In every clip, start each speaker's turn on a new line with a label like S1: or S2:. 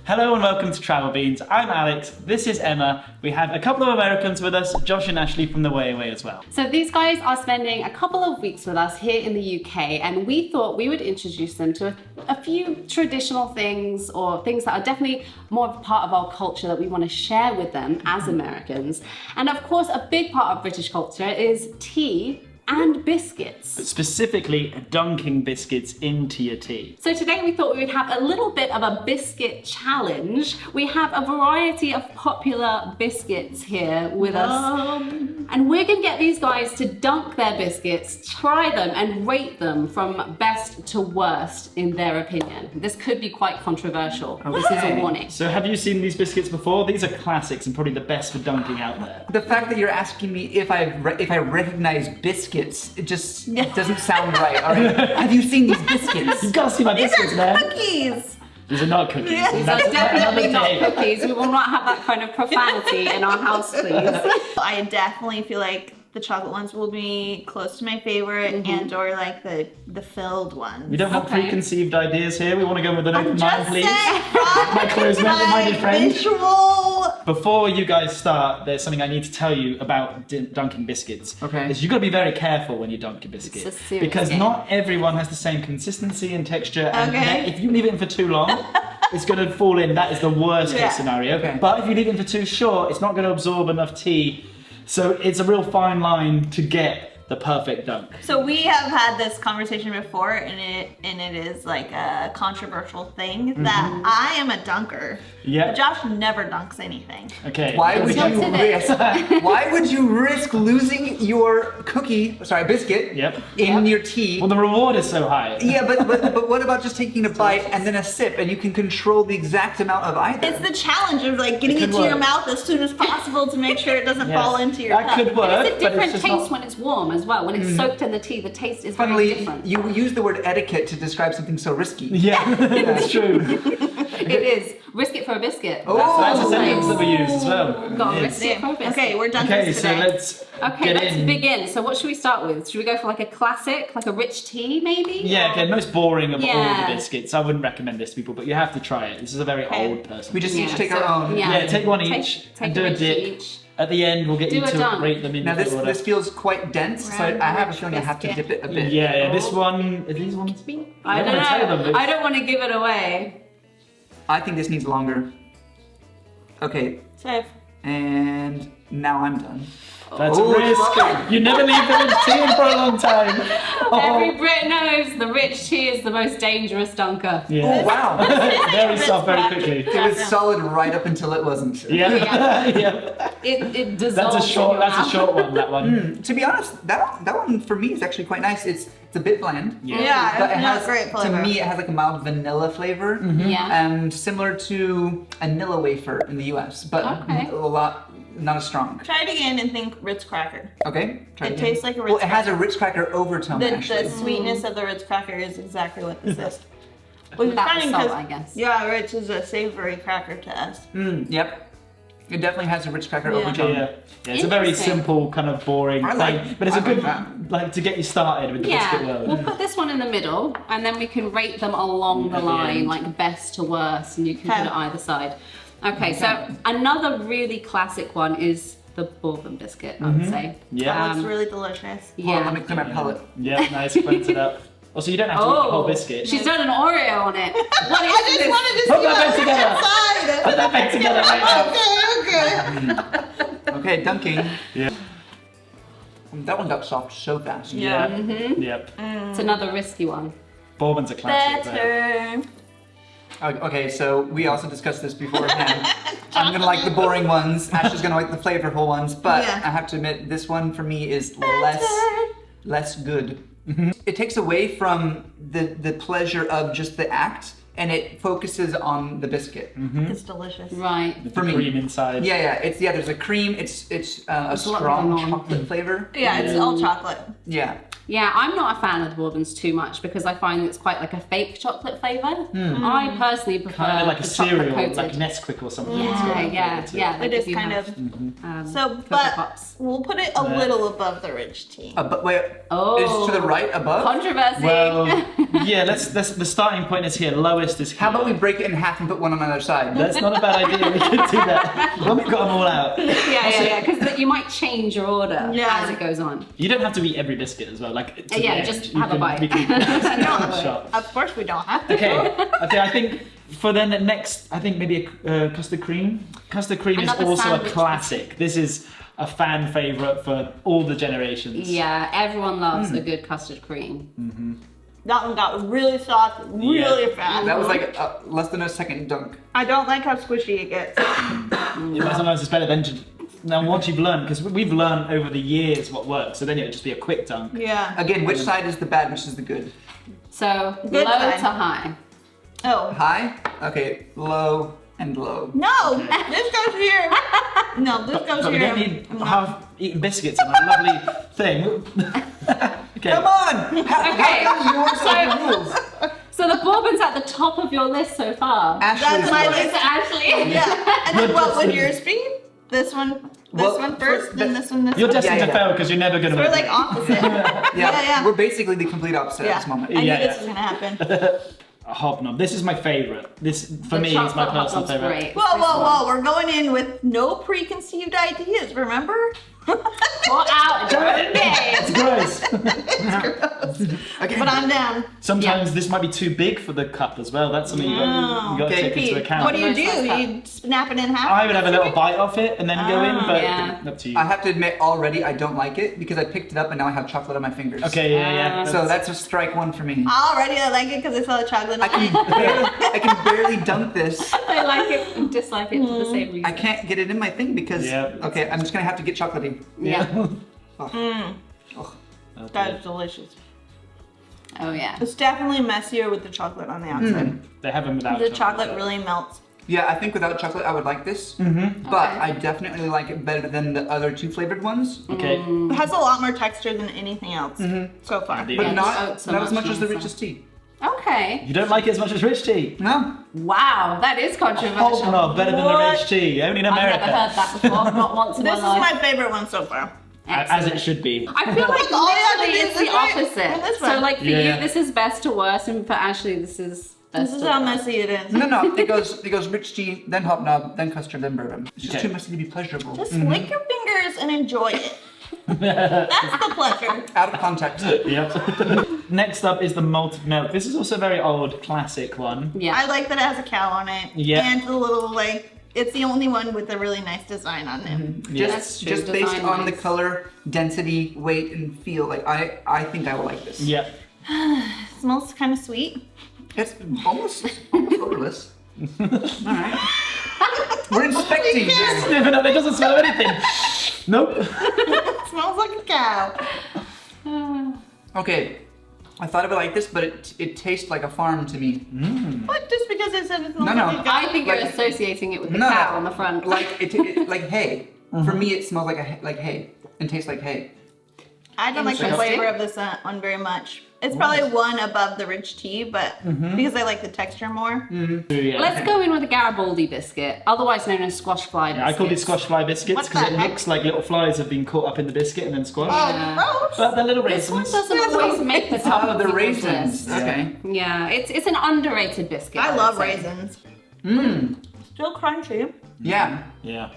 S1: Hello and welcome to Travel Beans. I'm Alex, this is Emma. We have a couple of Americans with us, Josh and Ashley from the Way Away as well.
S2: So these guys are spending a couple of weeks with us here in the UK, and we thought we would introduce them to a few traditional things, or things that are definitely more of a part of our culture that we want to share with them as Americans. And of course, a big part of British culture is tea and biscuits.
S1: But specifically, dunking biscuits into your tea.
S2: So today we thought we would have a little bit of a biscuit challenge. We have a variety of popular biscuits here with us. And we're gonna get these guys to dunk their biscuits, try them, and rate them from best to worst in their opinion. This could be quite controversial. This is a warning.
S1: So have you seen these biscuits before? These are classics and probably the best for dunking out there.
S3: The fact that you're asking me if I recognize biscuits, it just doesn't sound right. All right, have you seen these biscuits?
S1: You've got to see my biscuits, man.
S4: Cookies!
S1: These are not cookies.
S2: These are definitely not cookies. We will not have that kind of profanity in our house, please.
S4: I definitely feel like the chocolate ones will be close to my favorite, and or like the filled ones.
S1: We don't want preconceived ideas here. We want to go with an open mind, please.
S4: My
S1: My closed-minded friend.
S4: visual.
S1: Before you guys start, there's something I need to tell you about dunking biscuits.
S3: Okay.
S1: Is you've got to be very careful when you dunk your biscuit.
S2: It's a serious
S1: because
S2: game.
S1: not everyone has the same consistency and texture. And
S4: Okay.
S1: if you leave it in for too long, it's going to fall in. That is the worst case scenario.
S3: Okay.
S1: But if you leave it in for too short, it's not going to absorb enough tea. So it's a real fine line to get the perfect dunk.
S4: So we have had this conversation before, and it is like a controversial thing that I am a dunker.
S1: Yeah.
S4: But Josh never dunks anything.
S1: Okay.
S3: Why would you
S2: What's in it?
S3: risk? Why would you risk losing your biscuit
S1: Yep.
S3: in your tea?
S1: Well, the reward is so high.
S3: Yeah, but what about just taking a bite and then a sip, and you can control the exact amount of either?
S4: It's the challenge of like getting
S1: It
S4: it
S1: could
S4: to your
S1: work.
S4: mouth as soon as possible to make sure it doesn't
S1: Yeah.
S4: fall into your
S1: That
S4: cup.
S1: could work.
S2: It's a different
S1: just
S2: taste
S1: not-
S2: when it's warm as well. When it's soaked in the tea, the taste is very
S3: Funnily,
S2: different.
S3: you use the word etiquette to describe something so risky.
S1: Yeah, that's true.
S2: It is. Risk it for a biscuit.
S3: Oh.
S1: That's a
S2: nice.
S1: sentence that we use as well.
S2: Got
S1: It
S2: to
S1: is.
S2: risk it for a biscuit.
S4: Okay, we're done
S1: Okay,
S4: this
S1: so
S4: today.
S1: let's
S2: Okay,
S1: get
S2: let's
S1: in.
S2: begin. So what should we start with? Should we go for like a classic, like a rich tea maybe?
S1: Yeah, okay, most boring of all
S2: Yeah.
S1: the biscuits. I wouldn't recommend this to people, but you have to try it. This is a very old person.
S3: We just each take
S2: so-
S3: our own.
S1: Yeah, take one
S2: Take-
S1: each
S2: take
S1: and do a
S2: rich
S1: dip.
S2: each.
S1: At the end, we'll get
S2: Do
S1: you
S2: a
S1: to
S2: dunk.
S1: rate them in
S3: Now
S1: the
S3: this
S1: order.
S3: feels quite dense, so
S4: Round
S3: I have a
S4: rich
S3: feeling I have to
S4: biscuit.
S3: dip it a bit.
S1: Yeah, this one, are these ones?
S2: I
S1: I'm
S2: don't
S1: gonna tell
S2: know.
S1: them,
S2: I don't want to give it away.
S3: I think this needs longer. Okay,
S4: Safe.
S3: and now I'm done.
S1: That's
S3: Oh,
S1: a risk. You never leave the rich tea in for a long time.
S2: Every Brit knows the rich tea is the most dangerous dunker.
S3: Oh
S1: Yeah.
S3: wow!
S1: Very soft, very quickly.
S3: It was solid right up until it wasn't.
S1: Yeah. Yeah.
S2: It dissolves.
S1: That's a short.
S2: in your
S1: That's a
S2: mouth.
S1: short one. That one.
S3: To be honest, that one for me is actually quite nice. It's a bit bland.
S4: Yeah,
S3: But it
S4: it's not
S3: has,
S4: great flavor.
S3: to me, it has like a mild vanilla flavor,
S2: Yeah.
S3: and similar to a Nilla wafer in the U.S., but
S2: Okay.
S3: a lot not as strong.
S4: Try it again and think Ritz cracker.
S3: Okay, try
S4: It
S3: again.
S4: tastes like a
S3: Well,
S4: Ritz
S3: it has a Ritz cracker overtone
S4: The
S3: actually.
S4: sweetness of the Ritz cracker is exactly what this is. Which is
S2: Without the
S4: funny
S2: salt,
S4: 'cause-
S2: I guess.
S4: Yeah, Ritz is a savory cracker to us.
S3: Yep. It definitely has a Ritz cracker
S4: Yeah.
S3: overtone.
S1: Yeah. Yeah, it's a very
S2: Interesting.
S1: simple, kind of boring
S3: I like-
S1: thing, but it's a
S3: I like
S1: good,
S3: that.
S1: like, to get you started with the biscuit
S2: Yeah,
S1: world.
S2: we'll put this one in the middle, and then we can rate them along the
S1: At the
S2: line,
S1: end.
S2: like best to worst, and you can
S4: Okay.
S2: put it either side. Okay, so another really classic one is the bourbon biscuit, I would say.
S1: Yeah.
S4: It's really delicious.
S3: Hold on, let
S2: Yeah.
S3: me clear my palate.
S1: Yeah, nice. Cleanse it up. Also, you don't have to eat the whole biscuit.
S2: She's done an Oreo on it. What is
S4: I just
S2: this?
S4: wanted to see
S1: Put that
S4: what
S1: back
S4: was
S1: together.
S4: inside.
S1: Put that back together right now.
S4: Okay, okay.
S3: Okay, dunking.
S1: Yeah.
S3: That one got soft so fast.
S1: Yeah. Yep.
S2: It's another risky one.
S1: Bourbon's a classic. though.
S4: Better.
S3: Okay, so we also discussed this beforehand. I'm gonna like the boring ones. Ashley's gonna like the flavorful ones, but
S4: Yeah.
S3: I have to admit this one for me is less good. It takes away from the pleasure of just the act, and it focuses on the biscuit.
S4: It's delicious.
S2: Right.
S1: With
S3: For
S1: the
S3: me.
S1: cream inside.
S3: Yeah. There's a cream. It's a
S2: It's a lot
S3: strong
S2: going on.
S3: chocolate flavor.
S4: Yeah, it's all chocolate.
S3: Yeah.
S2: Yeah, I'm not a fan of the bourbons too much because I find it's quite like a fake chocolate flavour. I personally prefer
S1: Kind of like a
S2: the chocolate
S1: cereal,
S2: coated.
S1: like Nesquik or something. It's
S2: Yeah,
S1: got that
S2: yeah,
S1: flavour to
S2: yeah.
S4: It
S2: like
S4: is
S2: if you
S4: kind
S2: have,
S4: of. So,
S2: Cocoa
S4: but
S2: Pops.
S4: we'll put it a little above the rich tea.
S3: But wait,
S2: Oh.
S3: is to the right above?
S2: Controversy.
S1: Well, yeah. The starting point is here, lowest lowest is here.
S3: How about we break it in half and put one on either side?
S1: That's not a bad idea. We could do that. When we've got them all out.
S2: Yeah, because you might change your order
S4: Yeah.
S2: as it goes on.
S1: You don't have to eat every biscuit as well. Like to the end.
S2: just
S1: You
S2: have a
S1: can-
S2: bite.
S1: we can-
S4: No, of course we don't have to.
S1: Okay, I think for then the next, I think maybe a custard cream. Custard cream
S2: Another
S1: is also
S2: sandwich.
S1: a classic. This is a fan favorite for all the generations.
S2: Yeah, everyone loves a good custard cream.
S4: That one got really soft, really fast.
S3: That was like less than a second dunk.
S4: I don't like how squishy it gets.
S1: Sometimes it's better than just. Now, once you've learned, because we've learned over the years what works, so then it'll just be a quick dunk.
S4: Yeah.
S3: Again, which side is the bad, which is the good?
S2: So
S4: Good
S2: low
S4: side.
S2: to high.
S4: Oh.
S3: High? Okay, low and low.
S4: No, this goes here. No, this goes
S1: But we
S4: here.
S1: don't need half-eaten biscuits on a lovely thing. Okay.
S3: Come on! How
S2: Okay,
S3: come yours are the rules?
S2: So the bourbon's at the top of your list so far.
S3: Ashley's
S4: That's my
S3: list.
S4: list.
S2: Ashley.
S4: Yeah. And then
S1: You're
S4: what would
S1: just-
S4: yours be? This one
S3: Well,
S4: first, then this one, this
S1: You're
S4: one.
S1: destined
S3: Yeah,
S1: to
S3: yeah.
S1: fail because you're never going to
S4: We're like opposite. yeah.
S3: We're basically the complete opposite at this moment.
S4: I knew
S1: Yeah,
S4: this
S1: yeah.
S4: was gonna happen.
S1: A hobnob. This is my favourite. This, for
S2: The
S1: me, is my
S2: chocolate
S1: personal
S2: hobnob's
S1: favourite.
S2: great.
S4: Whoa, whoa, whoa! We're going in with no preconceived ideas. Remember?
S2: Pour out your own game.
S1: It's gross.
S3: Okay.
S4: But I'm down.
S1: Sometimes this might be too big for the cup as well. That's something you got to
S3: Okay.
S1: take into account.
S4: What do you
S2: Nice
S4: do?
S2: size cup.
S4: You snap it in half?
S1: I would have a little bite off it and then go in, but
S2: yeah.
S1: up to you.
S3: I have to admit, already I don't like it because I picked it up and now I have chocolate on my fingers.
S1: Okay, yeah.
S3: So that's a strike one for me.
S4: Already I like it because I saw the chocolate
S3: I
S4: on it.
S3: I can barely dunk this.
S2: I like it and dislike it for the same reason.
S3: I can't get it in my thing because.
S1: Yeah.
S3: Okay, I'm just gonna have to get chocolatey.
S2: Yeah.
S3: Oh.
S4: That is delicious.
S2: Oh yeah.
S4: It's definitely messier with the chocolate on the outside.
S1: They have them without
S4: The chocolate really melts.
S3: Yeah, I think without chocolate I would like this, but
S2: Okay.
S3: I definitely like it better than the other two flavored ones.
S1: Okay.
S4: It has a lot more texture than anything else so far.
S1: Yeah.
S3: But
S2: Yeah,
S3: not
S2: there's oats so
S3: not as
S2: much
S3: much as the
S2: nicer.
S3: richest tea.
S2: Okay.
S1: You don't like it as much as rich tea?
S3: No.
S2: Wow, that is controversial.
S1: Hobnob better than the
S4: What?
S1: rich tea. Only in
S2: I've
S1: America.
S2: never heard that before. Not once in
S4: This is
S2: my life.
S4: my favorite one so far.
S1: As it should be.
S2: I feel like
S4: All I have to
S2: literally
S4: do
S2: it's
S4: is
S2: the
S4: this way
S2: opposite.
S4: and this
S2: So
S4: way.
S2: like for
S1: Yeah.
S2: you, this is best to worst, and for Ashley, this is best
S4: This is
S2: to
S4: how
S2: worst.
S4: messy it is.
S3: No. It goes rich tea, then hobnob, then custard, then bourbon. It's just
S1: Okay.
S3: too messy to be pleasurable.
S4: Just lick your fingers and enjoy it. That's the pleasure.
S3: Out of context.
S1: Yep. Next up is the malted milk. This is also a very old classic one.
S2: Yeah.
S4: I like that it has a cow on it.
S1: Yeah.
S4: And the little it's the only one with a really nice design on it.
S1: Yeah.
S2: That's true.
S3: Just based
S2: Design
S3: on the
S2: wise.
S3: color, density, weight, and feel, like I think I will like this.
S1: Yep.
S4: It smells kind of sweet.
S3: It's almost odorless. All right. We're inspecting here.
S1: No, it doesn't smell of anything. Nope.
S4: It smells like a cow.
S3: Okay. I thought of it like this, but it tastes like a farm to me.
S4: What? Just because it said it smells
S3: No.
S4: like a cow?
S2: I think you're
S3: Like-
S2: associating it with the
S3: No,
S2: cow on the front.
S3: Like it like hay. For me, it smells like hay and tastes like hay.
S4: I don't like the
S2: Interesting.
S4: flavor of this one very much. It's probably one above the rich tea, but because I like the texture more.
S1: Yeah.
S2: Let's go in with a Garibaldi biscuit, otherwise known as squash fly biscuit.
S1: I called it squash fly biscuits
S4: What
S1: because
S4: the
S1: it
S4: heck?
S1: looks like little flies have been caught up in the biscuit and then squashed.
S4: Oh, gross!
S1: But they're little
S2: This one
S1: raisins.
S2: doesn't always make the top
S3: Oh,
S2: of
S3: the
S2: people's
S3: raisins.
S2: list.
S3: Okay.
S2: Yeah, it's an underrated biscuit.
S4: I
S2: would
S4: love
S2: say.
S4: raisins.
S3: Mmm.
S4: Still crunchy.
S3: Yeah.
S1: Yeah.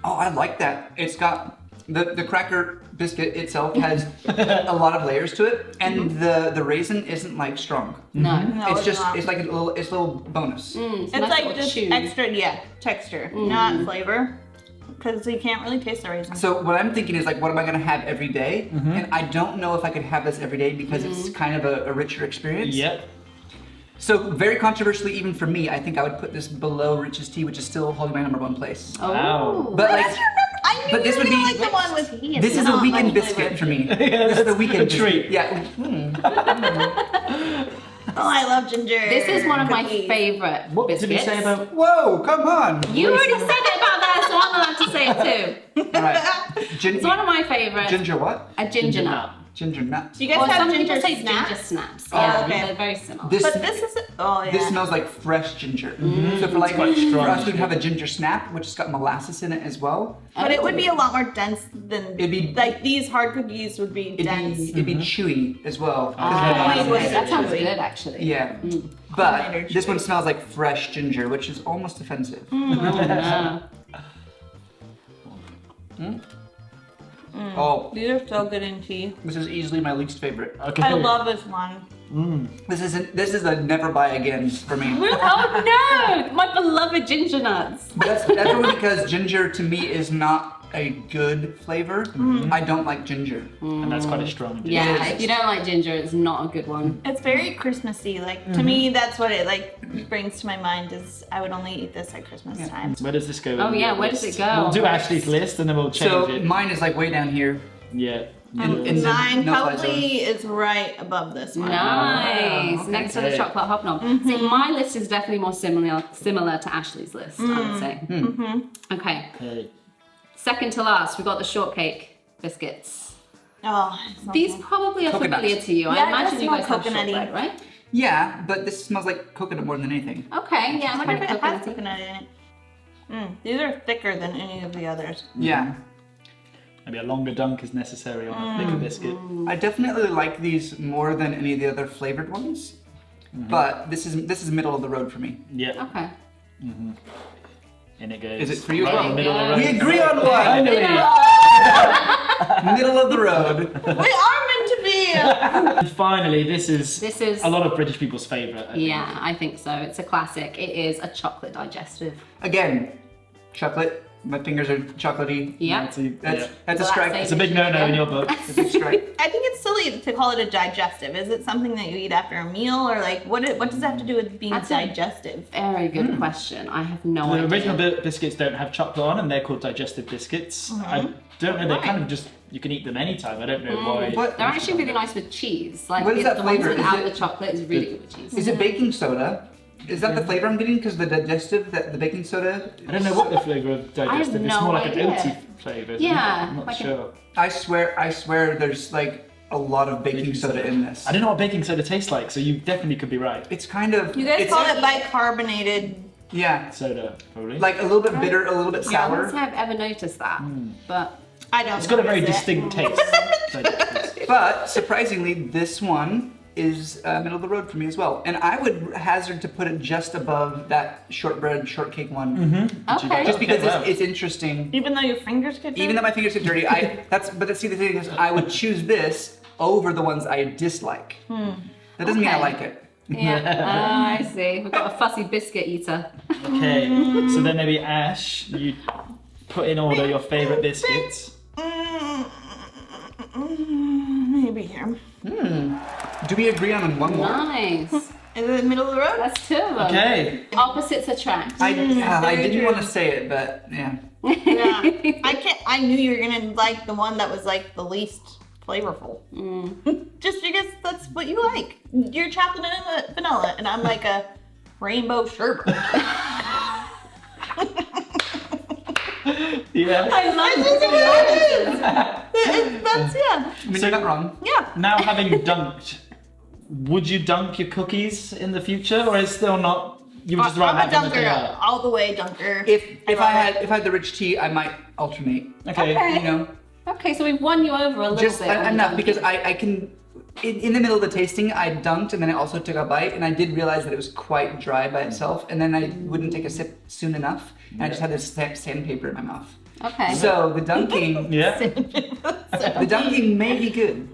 S3: Oh, I like that. It's got the cracker biscuit itself has a lot of layers to it, and the raisin isn't like strong.
S2: No.
S4: No,
S3: it's just
S4: not.
S3: it's like a little bonus.
S2: It's
S4: It's
S2: nice
S4: like
S2: little
S4: just
S2: chew.
S4: extra, texture, not flavor. Because you can't really taste the raisins.
S3: So what I'm thinking is like, what am I gonna have every day? And I don't know if I could have this every day because it's kind of a richer experience.
S1: Yep.
S3: So very controversially, even for me, I think I would put this below Rich's Tea, which is still holding my #1 place.
S2: Oh.
S1: Wow.
S3: But like,
S4: That's your number. I knew
S3: but
S4: you
S3: this
S4: were
S3: would
S4: gonna
S3: be-
S4: like the one with tea.
S3: this is a
S4: not
S3: weekend
S4: much
S3: biscuit
S4: flavor.
S3: for me.
S1: Yeah,
S3: This is
S1: that's
S3: a weekend
S1: a
S3: biscuit.
S1: treat.
S3: Yeah.
S4: Oh, I love ginger.
S2: This is one of my
S4: cookies.
S2: favorite
S1: What
S2: biscuits.
S1: did he say about?
S3: Whoa, come on.
S2: You already said it about that, so I'm allowed to say it too.
S3: All right.
S2: It's one of my favorites.
S3: Ginger what?
S2: A ginger nut.
S3: Ginger nuts.
S4: Do you guys
S2: Or
S4: have
S2: some
S4: ginger
S2: people say
S4: snaps?
S2: ginger snaps.
S4: Oh,
S2: Yeah,
S4: okay.
S2: they're very similar.
S3: This,
S4: But this is
S3: this smells like fresh ginger.
S2: Mm.
S3: So for like
S1: quite strong,
S3: for us, we'd
S1: actually.
S3: have a ginger snap, which has got molasses in it as well.
S4: But it would be a lot more dense than
S3: It'd be-
S4: like these hard cookies would be dense.
S3: It'd be chewy as well. 'cause of the
S2: Ah,
S3: molasses.
S4: okay.
S2: that sounds good, actually.
S3: Yeah.
S2: Mm.
S3: But
S4: Homemade or
S3: this one
S4: chewy.
S3: smells like fresh ginger, which is almost offensive.
S2: Oh, no.
S3: Oh,
S4: These are so good in tea.
S3: this is easily my least favorite.
S1: Okay.
S4: I love this one.
S3: This is a never buy again for me.
S2: Oh no! My beloved ginger nuts.
S3: But that's only because ginger to me is not a good flavor. I don't like ginger.
S1: And that's quite a strong.
S2: Yeah,
S3: is.
S2: if you don't like ginger, it's not a good one.
S4: It's very Christmassy. Like to me, that's what it like brings to my mind. Is I would only eat this at Christmas time.
S1: Where does this go?
S2: Oh,
S1: in
S2: yeah,
S1: your
S2: where does
S1: list?
S2: it go?
S1: We'll do Ashley's list and then we'll change
S3: So
S1: it.
S3: mine is like way down here.
S1: Yeah.
S3: In the
S4: Mine
S3: no-fly
S4: probably is right above this one.
S2: Nice.
S3: okay.
S2: Next to the
S1: Okay.
S2: chocolate hobnob. See, my list is definitely more similar to Ashley's list, I would say. Okay.
S1: Okay.
S2: Second to last, we got the shortcake biscuits.
S4: Oh, it's not
S2: These
S4: good.
S2: probably are
S3: Coconuts.
S2: familiar to you.
S4: Yeah,
S2: I
S4: it
S2: imagine
S4: does
S2: you
S4: smell
S2: guys have
S4: coconutty.
S2: shortbread, right?
S3: Yeah, but this smells like coconut more than anything.
S2: Okay, yeah,
S4: I
S2: it's
S4: wonder if
S2: kind
S4: it has
S2: of coconutty.
S4: coconut in it. These are thicker than any of the others.
S3: Yeah.
S1: Maybe a longer dunk is necessary on a thicker biscuit.
S3: I definitely like these more than any of the other flavored ones. But this is middle of the road for me.
S1: Yeah.
S2: Okay.
S1: In it goes.
S3: Is it for you as
S1: right
S3: well?
S1: in the middle of the road.
S3: We agree on one!
S1: Finally.
S3: Middle of the road.
S4: We are meant to be.
S1: And finally, this is
S2: This is-
S1: a lot of British people's favourite. I think.
S2: Yeah, I think so. It's a classic. It is a chocolate digestive.
S3: Again, chocolate. My fingers are chocolatey.
S2: Yeah.
S1: That's a,
S3: That's
S1: yeah.
S3: that's a
S2: So
S3: strike.
S2: that's
S1: It's a big no-no in your book.
S3: It's a big strike.
S4: I think it's silly to call it a digestive. Is it something that you eat after a meal, or like what does it have to do with being
S2: That's a-
S4: digestive?
S2: Very good question. I have no
S1: The
S2: idea.
S1: original biscuits don't have chocolate on, and they're called digestive biscuits. I don't know. They're kind of just you can eat them anytime. I don't know why.
S3: What-
S2: They're actually really nice with cheese. Like
S3: What is that
S2: the ones
S3: flavor? Is
S2: without
S3: it-
S2: the chocolate is really good with cheese.
S3: Is it baking soda? Is that the flavor I'm getting? Because the digestive, the baking soda.
S1: I don't know what the flavour of digestive. It's
S2: no
S1: more like
S2: idea.
S1: an oaty flavour. isn't it?
S2: Yeah,
S1: I'm not
S2: like a-
S1: sure.
S3: I swear, there's like a lot of baking soda in this.
S1: I don't know what baking soda tastes like, so you definitely could be right.
S3: It's kind of.
S4: You guys
S3: it's,
S4: call it bicarbonated.
S3: Yeah,
S1: Soda, probably.
S3: like a little bit bitter, a little bit
S2: Yeah, I wouldn't
S3: sour.
S2: say I've ever noticed that, but
S4: I don't.
S1: It's got a very
S4: notice it.
S1: distinct taste. Digestives.
S3: But surprisingly, this one is middle of the road for me as well. And I would hazard to put it just above that shortbread shortcake one,
S2: okay.
S3: just because
S1: Wow.
S3: it's interesting.
S4: Even though your fingers get
S3: Even though my fingers get dirty, see the thing is, I would choose this over the ones I dislike. That doesn't mean I
S2: Okay.
S3: like it.
S2: Yeah, I see. We've got a fussy biscuit eater.
S1: Okay, so then maybe Ash, you put in order your favourite biscuits.
S4: maybe here.
S3: Do we agree on one more?
S2: Nice.
S4: Is it the middle of the road?
S2: That's two of them.
S1: Okay.
S2: Opposites attract.
S3: I
S4: very
S3: didn't
S4: true.
S3: want to say it, but yeah.
S4: Yeah. I can't. I knew you were gonna like the one that was like the least flavorful. Just because that's what you like. You're chocolate and vanilla, and I'm like a rainbow sherbet.
S1: Yeah.
S2: I love it.
S4: That's yeah.
S3: I mean, you're not wrong.
S4: Yeah.
S1: Now having dunked, would you dunk your cookies in the future, or is still not? You would just rather
S4: I'm a
S1: have them as they
S4: dunker,
S1: are?
S4: all the way dunker.
S3: If I had the rich tea, I might alternate.
S1: Okay.
S3: You know,
S2: Okay, so we've won you over a little
S3: just
S2: bit. on
S3: enough
S2: the
S3: because
S2: dunking.
S3: I can. In the middle of the tasting, I dunked and then I also took a bite, and I did realize that it was quite dry by itself, and then I wouldn't take a sip soon enough, and I just had this sandpaper in my mouth.
S2: Okay.
S3: So the dunking,
S1: Yeah.
S3: the dunking may be good.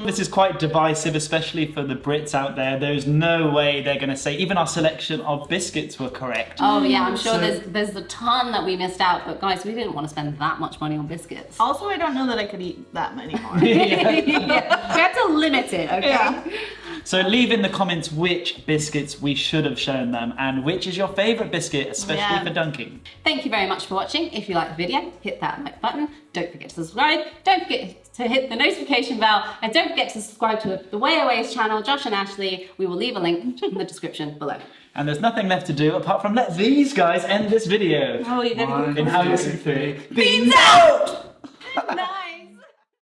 S1: This is quite divisive, especially for the Brits out there. There's no way they're going to say even our selection of biscuits were correct.
S2: Oh yeah, I'm sure
S1: So-
S2: there's a ton that we missed out, but guys, we didn't want to spend that much money on biscuits.
S4: Also, I don't know that I could eat that many more.
S2: Yeah, we had to limit it, okay?
S4: Yeah.
S1: So leave in the comments which biscuits we should have shown them and which is your favourite biscuit, especially
S4: Yeah.
S1: for dunking.
S2: Thank you very much for watching. If you liked the video, hit that like button. Don't forget to subscribe. Don't forget to hit the notification bell. And don't forget to subscribe to the Way Away's channel, Josh and Ashley. We will leave a link in the description below.
S1: And there's nothing left to do apart from let these guys end this video.
S4: Oh, you gotta
S1: In how you see fit.
S3: Beans out!
S4: No.